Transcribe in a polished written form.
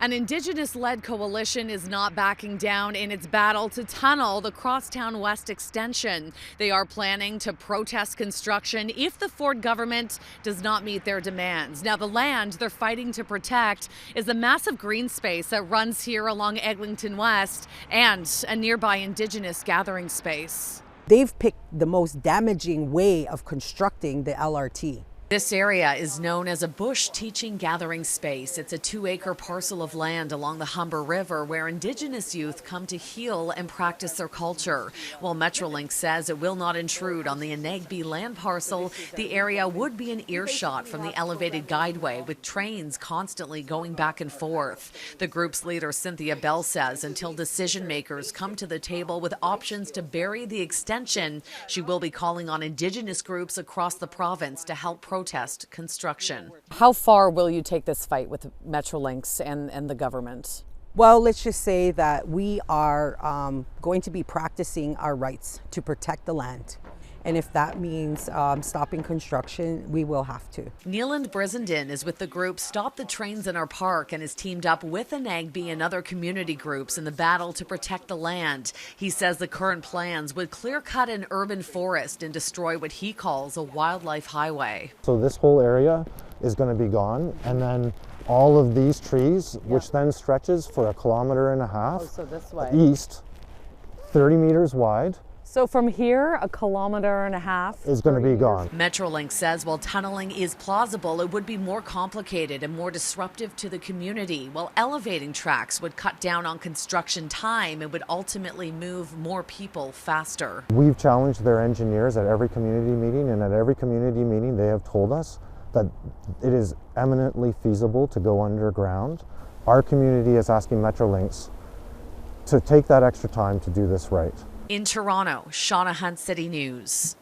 An Indigenous-led coalition is not backing down in its battle to tunnel the Crosstown West extension. They are planning to protest construction if the Ford government does not meet their demands. Now, the land they're fighting to protect is a massive green space that runs here along Eglinton West and a nearby Indigenous gathering space. They've picked the most damaging way of constructing the LRT. This area is known as a bush teaching gathering space. It's a 2-acre parcel of land along the Humber River where Indigenous youth come to heal and practice their culture. While Metrolinx says it will not intrude on the Anagbi land parcel, the area would be an earshot from the elevated guideway with trains constantly going back and forth. The group's leader, Cynthia Bell, says until decision makers come to the table with options to bury the extension, she will be calling on Indigenous groups across the province to help protest construction. How far will you take this fight with Metrolinx and the government? Well, let's just say that we are going to be practicing our rights to protect the land. And if that means stopping construction, we will have to. Neeland Brissenden is with the group Stop the Trains in Our Park and has teamed up with Anagbi and other community groups in the battle to protect the land. He says the current plans would clear-cut an urban forest and destroy what he calls a wildlife highway. So this whole area is going to be gone, and then all of these trees, which then stretches for 1.5 kilometers so this way. east, 30 meters wide. So from here, 1.5 kilometers is going to be gone. Metrolinx says while tunneling is plausible, it would be more complicated and more disruptive to the community. While elevating tracks would cut down on construction time, it would ultimately move more people faster. We've challenged their engineers at every community meeting, and at every community meeting they have told us that it is eminently feasible to go underground. Our community is asking Metrolinx to take that extra time to do this right. In Toronto, Shauna Hunt, City News.